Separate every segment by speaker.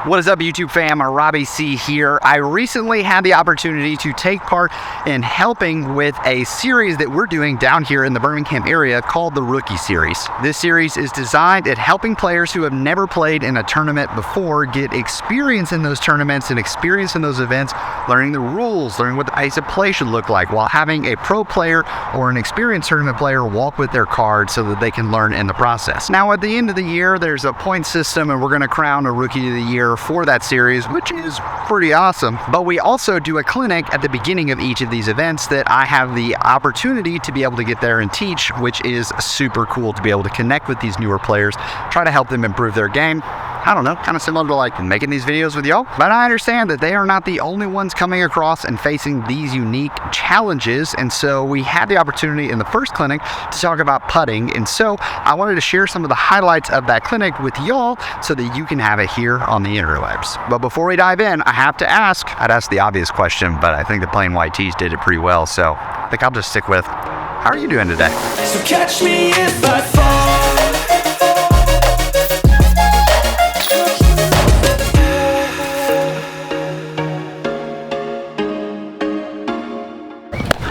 Speaker 1: What is up, YouTube fam? Robbie C here. I recently had the opportunity to take part in helping with a series that we're doing down here in the Birmingham area called the Rookie Series. This series is designed at helping players who have never played in a tournament before get experience in those tournaments and experience in those events, learning the rules, learning what the pace of play should look like, while having a pro player or an experienced tournament player walk with their cards so that they can learn in the process. Now, at the end of the year, there's a point system, and we're going to crown a Rookie of the Year for that series, which is pretty awesome. But we also do a clinic at the beginning of each of these events that I have the opportunity to be able to get there and teach, which is super cool to be able to connect with these newer players, try to help them improve their game. I don't know, kind of similar to like making these videos with y'all. But I understand that they are not the only ones coming across and facing these unique challenges. And so we had the opportunity in the first clinic to talk about putting. And so I wanted to share some of the highlights of that clinic with y'all so that you can have it here on the interwebs. But before we dive in, I have to ask, I'd ask the obvious question, but I think the plain white tees did it pretty well. So I think I'll just stick with, how are you doing today?
Speaker 2: So catch me if I fall.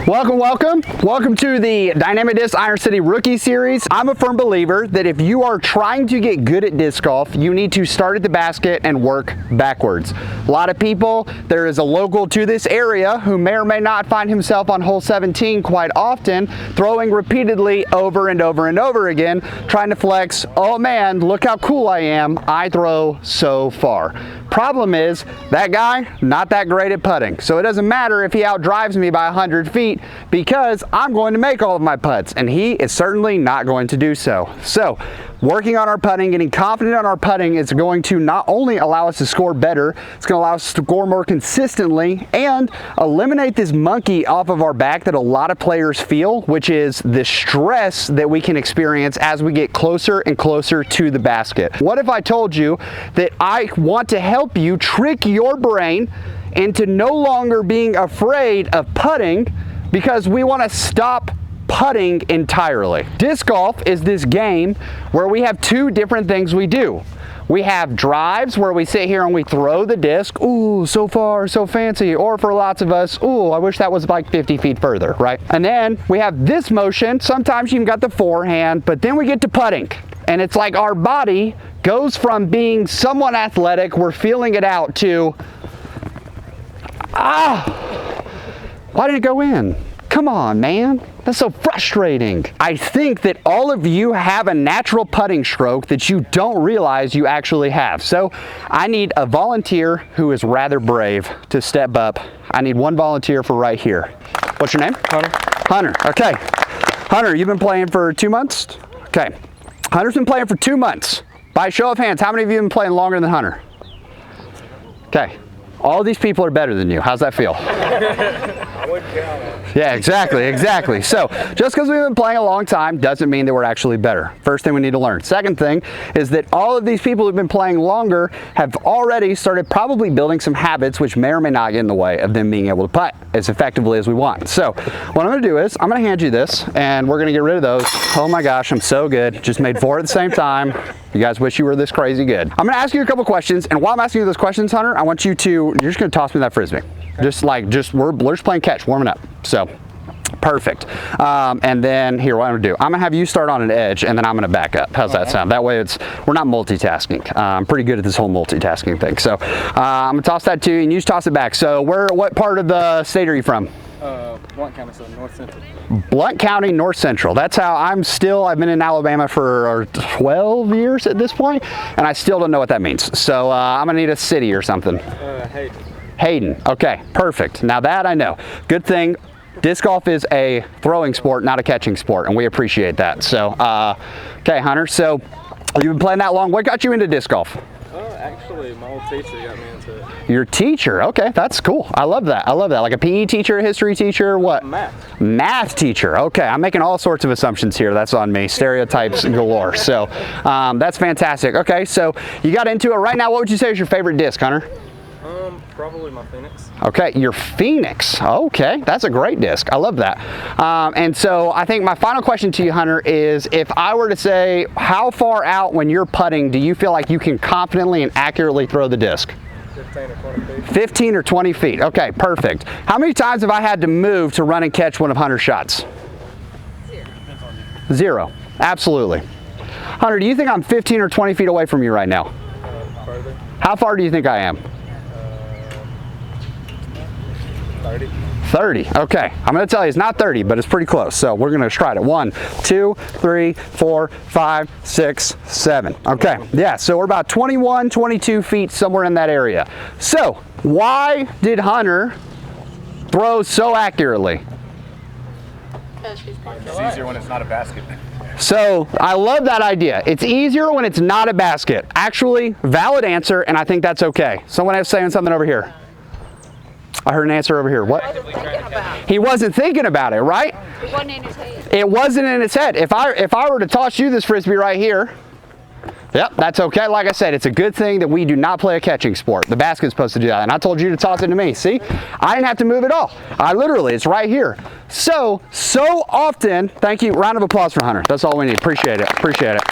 Speaker 1: Welcome to the Dynamic Disc Iron City Rookie Series. I'm a firm believer that if you are trying to get good at disc golf, you need to start at the basket and work backwards. A lot of people, there is a local to this area who may or may not find himself on hole 17 quite often, throwing repeatedly over and over and over again, trying to flex, oh man, look how cool I am, I throw so far. Problem is, that guy, not that great at putting. So it doesn't matter if he outdrives me by 100 feet because I'm going to make all of my putts, and he is certainly not going to do so. So working on our putting, getting confident on our putting is going to not only allow us to score better, it's going to allow us to score more consistently and eliminate this monkey off of our back that a lot of players feel, which is the stress that we can experience as we get closer and closer to the basket. What if I told you that I want to help you trick your brain into no longer being afraid of putting because we want to stop putting entirely? Disc golf is this game where we have two different things we do. We have drives where we sit here and we throw the disc, ooh, so far, so fancy, or for lots of us, ooh, I wish that was like 50 feet further, right? And then we have this motion, sometimes you even got the forehand, but then we get to putting. And it's like our body goes from being somewhat athletic, we're feeling it out, to, why didn't it go in? Come on, man. That's so frustrating. I think that all of you have a natural putting stroke that you don't realize you actually have. So I need a volunteer who is rather brave to step up. I need one volunteer for right here. What's your name?
Speaker 3: Hunter.
Speaker 1: Hunter, okay. Hunter, you've been playing for 2 months? Okay. Hunter's been playing for 2 months. By show of hands, how many of you have been playing longer than Hunter? Okay. All these people are better than you. How's that feel?
Speaker 3: I wouldn't count it.
Speaker 1: Yeah, exactly. So just because we've been playing a long time doesn't mean that we're actually better. First thing we need to learn. Second thing is that all of these people who've been playing longer have already started probably building some habits which may or may not get in the way of them being able to putt as effectively as we want. So what I'm going to do is I'm going to hand you this, and we're going to get rid of those. Oh my gosh, I'm so good. Just made 4 at the same time. You guys wish you were this crazy good. I'm going to ask you a couple questions, and while I'm asking you those questions, Hunter, I want you to, you're just going to toss me that Frisbee. We're just playing catch, warming up. So, perfect. And then here, what I'm gonna do, I'm gonna have you start on an edge, and then I'm gonna back up. How's that sound? That way we're not multitasking. I'm pretty good at this whole multitasking thing. So, I'm gonna toss that to you, and you just toss it back. So, what part of the state are you from?
Speaker 3: Blount County, so North Central.
Speaker 1: Blount County, North Central. That's how I've been in Alabama for 12 years at this point, and I still don't know what that means. So, I'm gonna need a city or something.
Speaker 3: Hayden.
Speaker 1: Hayden, okay, perfect. Now that I know. Good thing, disc golf is a throwing sport, not a catching sport, and we appreciate that. So, okay, Hunter, so you've been playing that long. What got you into disc golf?
Speaker 3: Actually, my old teacher got me into it.
Speaker 1: Your teacher, okay, that's cool. I love that. Like a PE teacher, a history teacher, what?
Speaker 3: Math.
Speaker 1: Math teacher, okay. I'm making all sorts of assumptions here. That's on me. Stereotypes galore. So, that's fantastic. Okay, so you got into it right now. What would you say is your favorite disc, Hunter?
Speaker 3: Probably my Phoenix.
Speaker 1: Okay, your Phoenix. Okay, that's a great disc. I love that. And so I think my final question to you, Hunter, is if I were to say, how far out when you're putting do you feel like you can confidently and accurately throw the disc?
Speaker 3: 15 or 20 feet.
Speaker 1: 15 or 20 feet. Okay, perfect. How many times have I had to move to run and catch one of Hunter's shots?
Speaker 4: 0.
Speaker 1: 0. Absolutely. Hunter, do you think I'm 15 or 20 feet away from you right now?
Speaker 3: Further.
Speaker 1: How far do you think I am?
Speaker 3: 30.
Speaker 1: 30. Okay, I'm going to tell you it's not 30, but it's pretty close. So we're going to try it. 1, 2, 3, 4, 5, 6, 7. Okay, yeah, so we're about 21, 22 feet, somewhere in that area. So why did Hunter throw so accurately?
Speaker 4: Because she's punching.
Speaker 5: It's easier when it's not a basket.
Speaker 1: So I love that idea. It's easier when it's not a basket. Actually, valid answer, and I think that's okay. Someone else saying something over here. I heard an answer over here. What? He wasn't thinking about it, right?
Speaker 4: It wasn't in his head.
Speaker 1: It wasn't in his head. If I were to toss you this Frisbee right here, yep, that's okay. Like I said, it's a good thing that we do not play a catching sport. The basket's supposed to do that. And I told you to toss it to me. See? I didn't have to move at all. It's right here. So often, thank you. Round of applause for Hunter. That's all we need. Appreciate it. Appreciate it.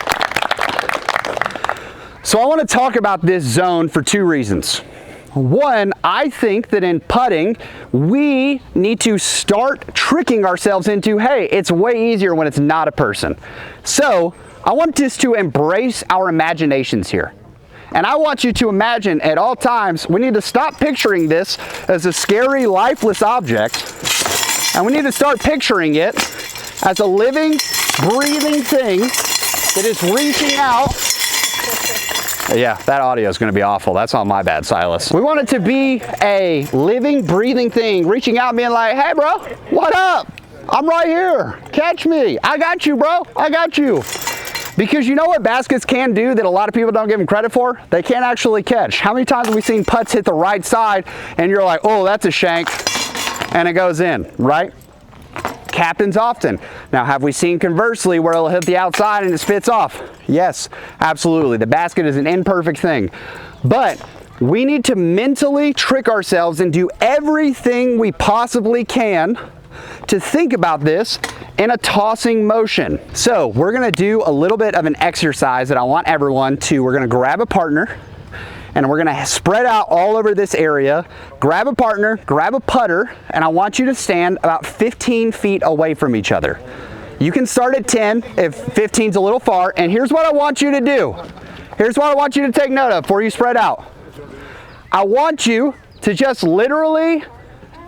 Speaker 1: So I want to talk about this zone for 2 reasons. One, I think that in putting, we need to start tricking ourselves into, hey, it's way easier when it's not a person. So I want us to embrace our imaginations here. And I want you to imagine at all times, we need to stop picturing this as a scary, lifeless object. And we need to start picturing it as a living, breathing thing that is reaching out. Yeah, that audio is going to be awful. That's on my bad, Silas. We want it to be a living, breathing thing, reaching out, being like, hey, bro, what up? I'm right here. Catch me. I got you, bro. I got you. Because you know what baskets can do that a lot of people don't give them credit for? They can't actually catch. How many times have we seen putts hit the right side and you're like, oh, that's a shank, and it goes in, right? Happens often. Now, have we seen conversely where it'll hit the outside and it spits off? Yes, absolutely. The basket is an imperfect thing. But we need to mentally trick ourselves and do everything we possibly can to think about this in a tossing motion. So we're gonna do a little bit of an exercise that I want everyone to, we're gonna grab a partner and we're gonna spread out all over this area, grab a partner, grab a putter, and I want you to stand about 15 feet away from each other. You can start at 10 if 15's a little far, and here's what I want you to do. Here's what I want you to take note of before you spread out. I want you to just literally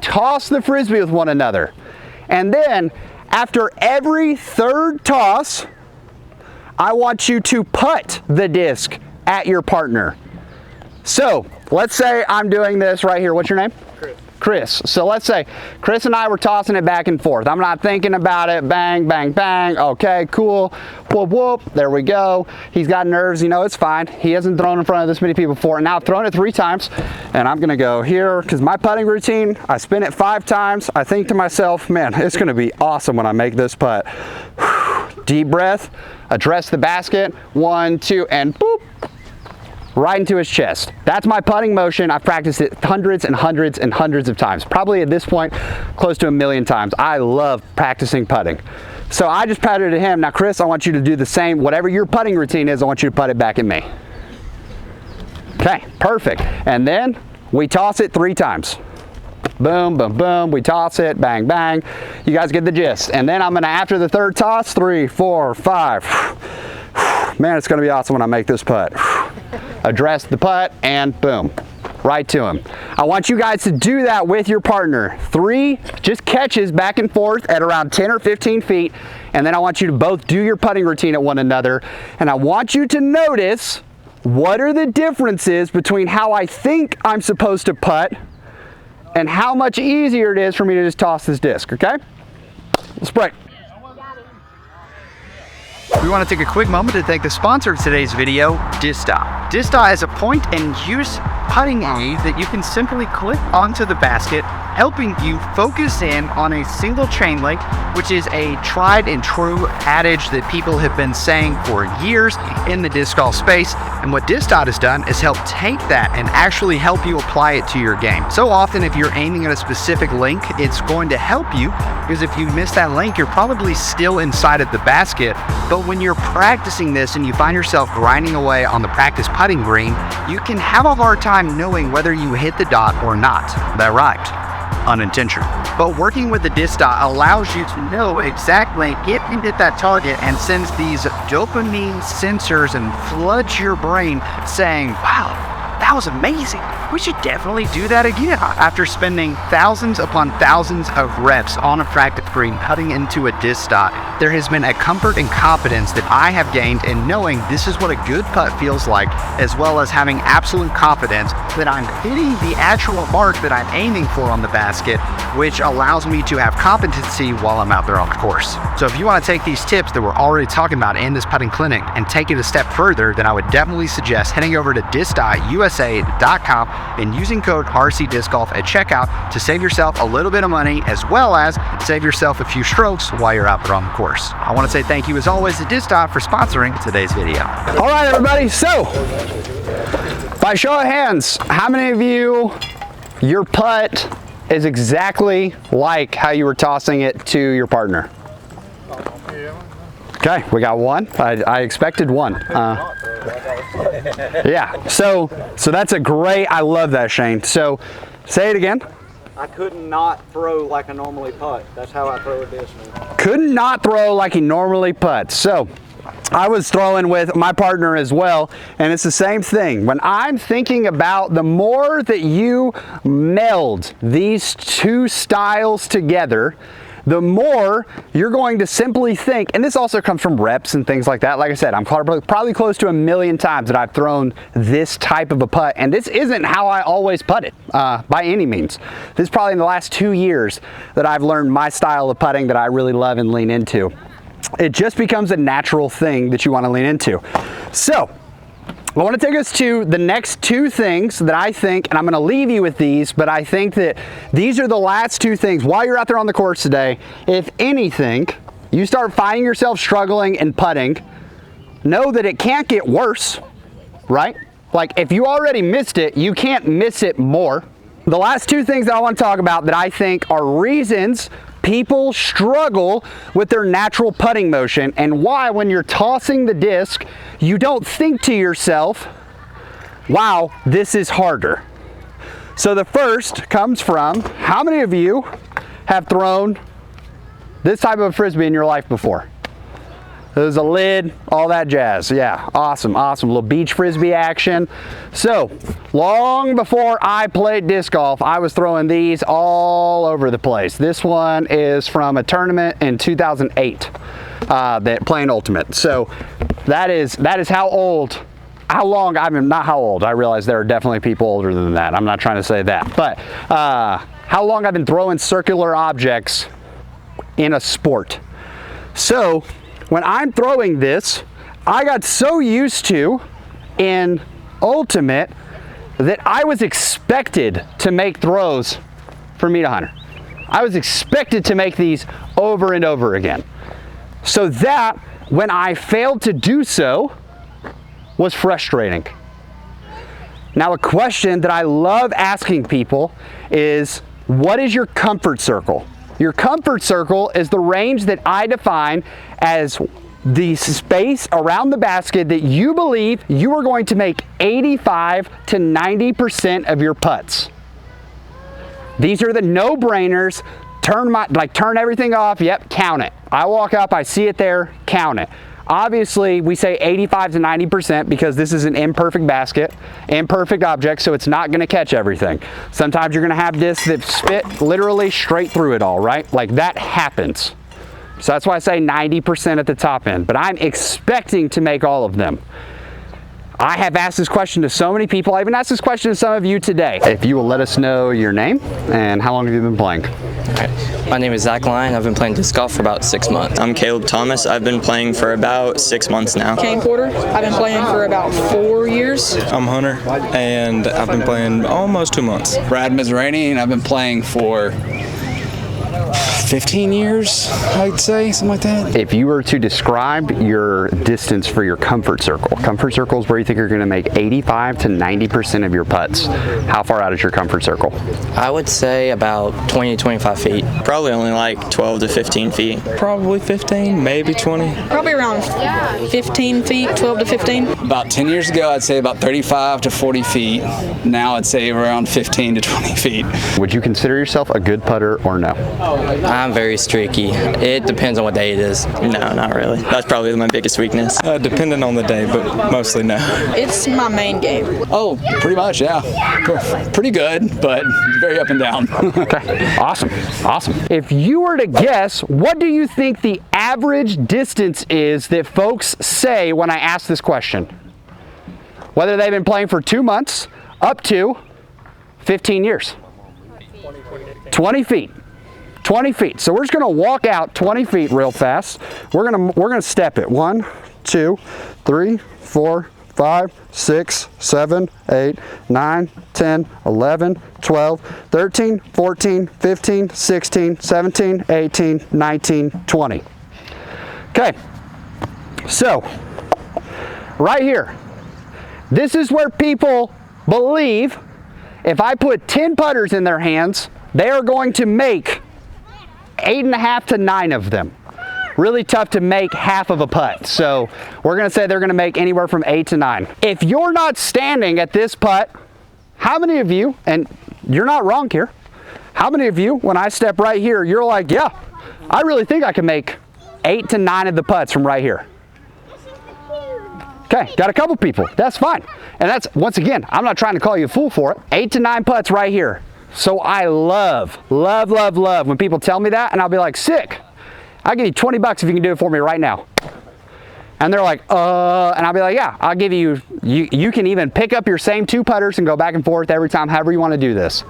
Speaker 1: toss the Frisbee with one another. And then after every 3rd toss, I want you to putt the disc at your partner. So let's say I'm doing this right here. What's your name? Chris. So let's say Chris and I were tossing it back and forth. I'm not thinking about it. Bang, bang, bang. Okay, cool. Whoop, whoop. There we go. He's got nerves. You know, it's fine. He hasn't thrown in front of this many people before. And now I've thrown it 3 times. And I'm going to go here because my putting routine, I spin it 5 times. I think to myself, man, it's going to be awesome when I make this putt. Deep breath. Address the basket. 1, 2, and boop. Right into his chest. That's my putting motion. I've practiced it hundreds and hundreds and hundreds of times. Probably at this point, close to 1,000,000 times. I love practicing putting. So I just patted at him. Now, Chris, I want you to do the same. Whatever your putting routine is, I want you to putt it back at me. Okay, perfect. And then we toss it 3 times. Boom, boom, boom. We toss it, bang, bang. You guys get the gist. And then I'm gonna, after the 3rd toss, 3, 4, 5. Man, it's gonna be awesome when I make this putt. Address the putt and boom, right to him. I want you guys to do that with your partner. 3 just catches back and forth at around 10 or 15 feet. And then I want you to both do your putting routine at one another. And I want you to notice what are the differences between how I think I'm supposed to putt and how much easier it is for me to just toss this disc, okay? Let's break. We want to take a quick moment to thank the sponsor of today's video, DiscDot. DiscDot is a point and use putting aid that you can simply clip onto the basket helping you focus in on a single chain link, which is a tried and true adage that people have been saying for years in the disc golf space. And what DiscDot has done is help take that and actually help you apply it to your game. So often if you're aiming at a specific link, it's going to help you, because if you miss that link, you're probably still inside of the basket. But when you're practicing this and you find yourself grinding away on the practice putting green, you can have a hard time knowing whether you hit the dot or not. That rhymed. Unintentional. But working with the DiscDot allows you to know exactly if you hit that target and sends these dopamine sensors and floods your brain saying, wow, that was amazing. We should definitely do that again. After spending thousands upon thousands of reps on a practice green putting into a DiscDot, there has been a comfort and confidence that I have gained in knowing this is what a good putt feels like, as well as having absolute confidence that I'm hitting the actual mark that I'm aiming for on the basket, which allows me to have competency while I'm out there on the course. So if you want to take these tips that we're already talking about in this putting clinic and take it a step further, then I would definitely suggest heading over to DiscDotUSA.com and using code RCDiscGolf at checkout to save yourself a little bit of money, as well as save yourself a few strokes while you're out there on the course. I want to say thank you as always to DiscDot for sponsoring today's video. All right, everybody, so by show of hands, how many of you, your putt is exactly like how you were tossing it to your partner? Okay, we got one. I expected one. Yeah, so that's a great, I love that, Shane. So say it again.
Speaker 5: I could not throw like I normally putt. That's how I throw a disc.
Speaker 1: Could not throw like he normally puts. So I was throwing with my partner as well, and it's the same thing. When I'm thinking about the more that you meld these two styles together, the more you're going to simply think, and this also comes from reps and things like that. Like I said, I'm probably close to 1,000,000 times that I've thrown this type of a putt, and this isn't how I always putt it by any means. This is probably in the last 2 years that I've learned my style of putting that I really love and lean into. It just becomes a natural thing that you want to lean into. So I want to take us to the next two things that I think, and I'm going to leave you with these, but I think that these are the last two things while you're out there on the course today. If anything, you start finding yourself struggling and putting, know that it can't get worse, right? Like if you already missed it, you can't miss it more. The last two things that I want to talk about that I think are reasons people struggle with their natural putting motion, and why when you're tossing the disc, you don't think to yourself, wow, this is harder. So the first comes from, how many of you have thrown this type of a Frisbee in your life before? There's a lid, all that jazz. Yeah, awesome, awesome. Little beach Frisbee action. So, long before I played disc golf, I was throwing these all over the place. This one is from a tournament in 2008, that playing Ultimate. So, that is how long, I mean, not how old. I realize there are definitely people older than that. I'm not trying to say that. But, how long I've been throwing circular objects in a sport. So, when I'm throwing this, I got so used to in Ultimate that I was expected to make throws for meet 100. I was expected to make these over and over again. So that, when I failed to do so, was frustrating. Now, a question that I love asking people is, what is your comfort circle? Your comfort circle is the range that I define as the space around the basket that you believe you are going to make 85 to 90% of your putts. These are the no-brainers. Turn everything off. Yep, count it. I walk up, I see it there, count it. Obviously, we say 85 to 90% because this is an imperfect basket, imperfect object, so it's not gonna catch everything. Sometimes you're gonna have discs that spit literally straight through it all, right? Like that happens. So that's why I say 90% at the top end, but I'm expecting to make all of them. I have asked this question to so many people. I even asked this question to some of you today. If you will let us know your name and how long have you been playing?
Speaker 6: My name is Zach Lyon. I've been playing disc golf for about 6 months.
Speaker 7: I'm Caleb Thomas. I've been playing for about 6 months now.
Speaker 8: Kane Porter. I've been playing for about 4 years.
Speaker 3: I'm Hunter, and I've been playing almost 2 months.
Speaker 9: Brad Mizraini, and I've been playing for 15 years, I'd say, something like that.
Speaker 1: If you were to describe your distance for your comfort circle is where you think you're going to make 85 to 90% of your putts. How far out is your comfort circle?
Speaker 6: I would say about 20 to 25 feet.
Speaker 7: Probably only like 12 to 15 feet.
Speaker 3: Probably 15, maybe 20.
Speaker 8: Probably around 15 feet, 12 to 15.
Speaker 9: About 10 years ago, I'd say about 35 to 40 feet. Now I'd say around 15 to 20 feet.
Speaker 1: Would you consider yourself a good putter or no?
Speaker 6: I'm very streaky. It depends on what day it is.
Speaker 7: No, not really. That's probably my biggest weakness.
Speaker 3: Depending on the day, but mostly no.
Speaker 8: It's my main game.
Speaker 9: Oh, pretty much, yeah. Pretty good, but very up and down.
Speaker 1: Okay, awesome. If you were to guess, what do you think the average distance is that folks say when I ask this question? Whether they've been playing for 2 months up to 15 years. 20 feet. 20 feet. So we're just gonna walk out 20 feet real fast. We're gonna step it. 1, 2, 3, 4, 5, 6, 7, 8, 9, 10, 11, 12, 13, 14, 15, 16, 17, 18, 19, 20. Okay. So, right here, this is where people believe if I put 10 putters in their hands, they are going to make 8.5 to 9 of them. Really tough to make half of a putt. So we're gonna say they're gonna make anywhere from 8 to 9. If you're not standing at this putt, how many of you, and you're not wrong here, how many of you, when I step right here, you're like, yeah, I really think I can make 8 to 9 of the putts from right here. Okay, got a couple people, that's fine. And that's, once again, I'm not trying to call you a fool for it. 8 to 9 putts right here. So I love when people tell me that, and I'll be like, sick. I'll give you 20 bucks if you can do it for me right now. And they're like, and I'll be like, yeah, I'll give you can even pick up your same 2 putters and go back and forth every time, however you want to do this.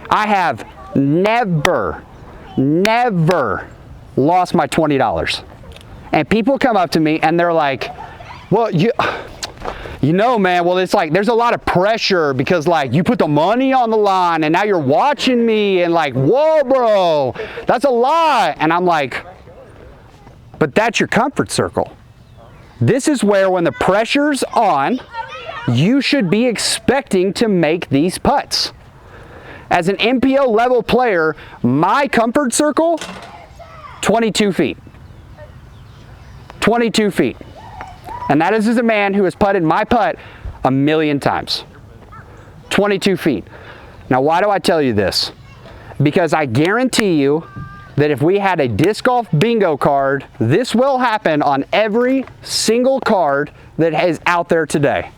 Speaker 1: I have never lost my $20. And people come up to me and they're like, well, you know, man, well, it's like there's a lot of pressure because like you put the money on the line and now you're watching me and like, whoa, bro, that's a lot. And I'm like, but that's your comfort circle. This is where when the pressure's on, you should be expecting to make these putts. As an MPO level player, my comfort circle, 22 feet. 22 feet. And that is as a man who has putted my putt 1,000,000 times. 22 feet. Now, why do I tell you this? Because I guarantee you that if we had a disc golf bingo card, this will happen on every single card that is out there today.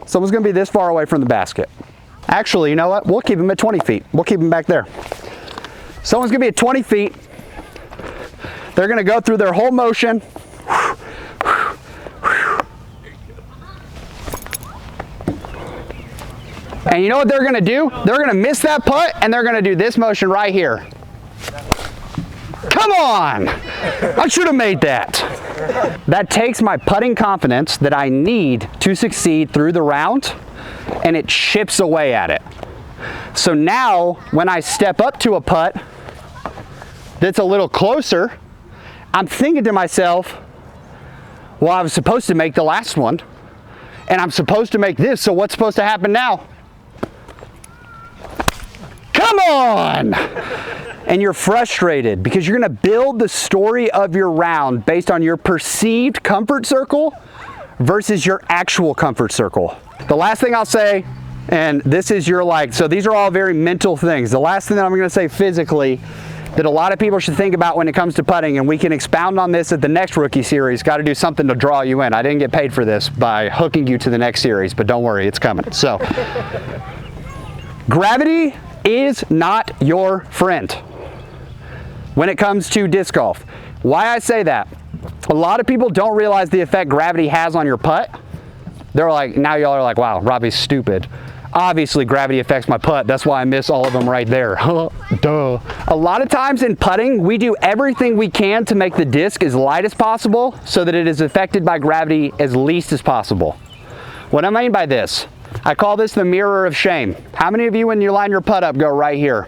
Speaker 1: Someone's gonna be this far away from the basket. Actually, you know what? We'll keep him at 20 feet. We'll keep him back there. Someone's gonna be at 20 feet. They're gonna go through their whole motion. And you know what they're gonna do? They're gonna miss that putt and they're gonna do this motion right here. Come on! I should have made that. That takes my putting confidence that I need to succeed through the round, and it chips away at it. So now, when I step up to a putt that's a little closer, I'm thinking to myself, well, I was supposed to make the last one, and I'm supposed to make this, so what's supposed to happen now? Come on! And you're frustrated because you're gonna build the story of your round based on your perceived comfort circle versus your actual comfort circle. The last thing I'll say, and this is your like, so these are all very mental things. The last thing that I'm gonna say physically that a lot of people should think about when it comes to putting, and we can expound on this at the next rookie series. Got to do something to draw you in. I didn't get paid for this by hooking you to the next series, but don't worry, it's coming. So, gravity is not your friend when it comes to disc golf. Why I say that? A lot of people don't realize the effect gravity has on your putt. they're like, now y'all are like, wow, Robbie's stupid. Obviously gravity affects my putt. That's why I miss all of them right there. Duh. A lot of times in putting, we do everything we can to make the disc as light as possible so that it is affected by gravity as least as possible. What I mean by this, I call this the mirror of shame. How many of you, when you line your putt up, go right here?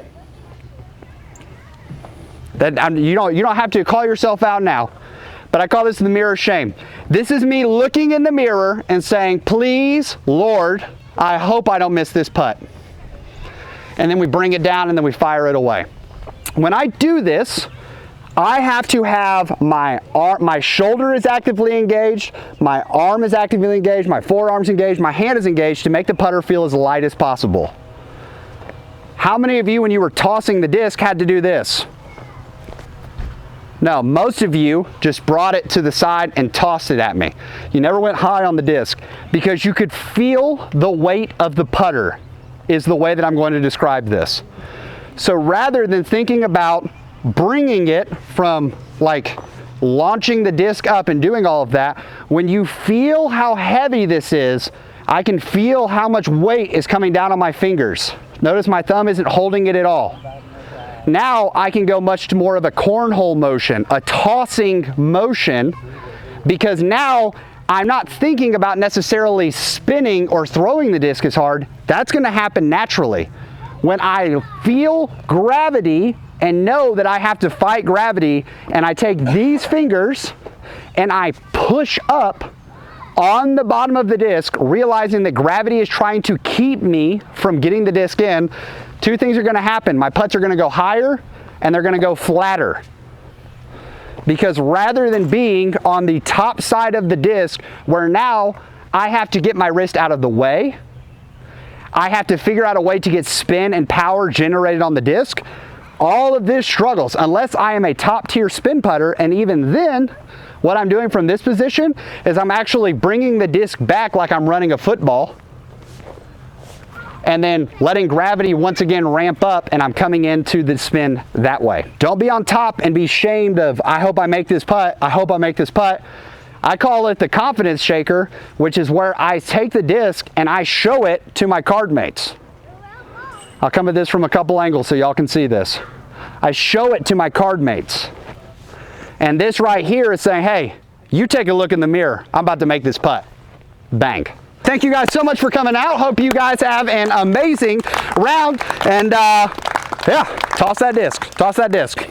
Speaker 1: You don't have to call yourself out now, but I call this the mirror of shame. This is me looking in the mirror and saying, please, Lord, I hope I don't miss this putt. And then we bring it down and then we fire it away. When I do this, I have to have my shoulder is actively engaged, my arm is actively engaged, my forearm's engaged, my hand is engaged to make the putter feel as light as possible. How many of you, when you were tossing the disc, had to do this? No, most of you just brought it to the side and tossed it at me. You never went high on the disc because you could feel the weight of the putter is the way that I'm going to describe this. So rather than thinking about bringing it from like launching the disc up and doing all of that, when you feel how heavy this is, I can feel how much weight is coming down on my fingers. Notice my thumb isn't holding it at all. Now I can go much more of a cornhole motion, a tossing motion, because now I'm not thinking about necessarily spinning or throwing the disc as hard. That's going to happen naturally. When I feel gravity and know that I have to fight gravity, and I take these fingers and I push up on the bottom of the disc, realizing that gravity is trying to keep me from getting the disc in, two things are going to happen. My putts are going to go higher and they're going to go flatter. Because rather than being on the top side of the disc, where now I have to get my wrist out of the way, I have to figure out a way to get spin and power generated on the disc, all of this struggles unless I am a top tier spin putter. And even then, what I'm doing from this position is I'm actually bringing the disc back like I'm running a football and then letting gravity once again ramp up, and I'm coming into the spin that way. Don't be on top and be shamed of, I hope I make this putt, I hope I make this putt. I call it the confidence shaker, which is where I take the disc and I show it to my card mates. I'll come at this from a couple angles so y'all can see this. I show it to my card mates. And this right here is saying, hey, you take a look in the mirror. I'm about to make this putt. Bang. Thank you guys so much for coming out. Hope you guys have an amazing round. And yeah, toss that disc. Toss that disc.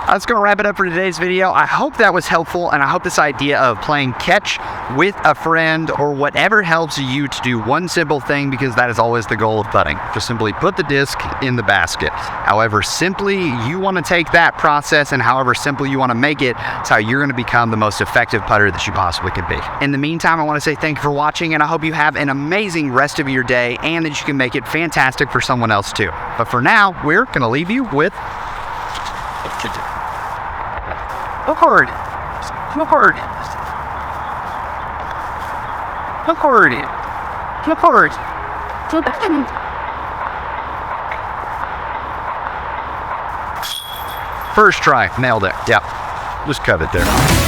Speaker 1: That's going to wrap it up for today's video. I hope that was helpful, and I hope this idea of playing catch with a friend or whatever helps you to do one simple thing, because that is always the goal of putting. Just simply put the disc in the basket. However simply you want to take that process and however simple you want to make it, it's how you're going to become the most effective putter that you possibly could be. In the meantime, I want to say thank you for watching, and I hope you have an amazing rest of your day and that you can make it fantastic for someone else too. But for now, we're going to leave you with accordion. Accordion. Accordion. Accordion. First try, nailed it. Yep, just cut it there.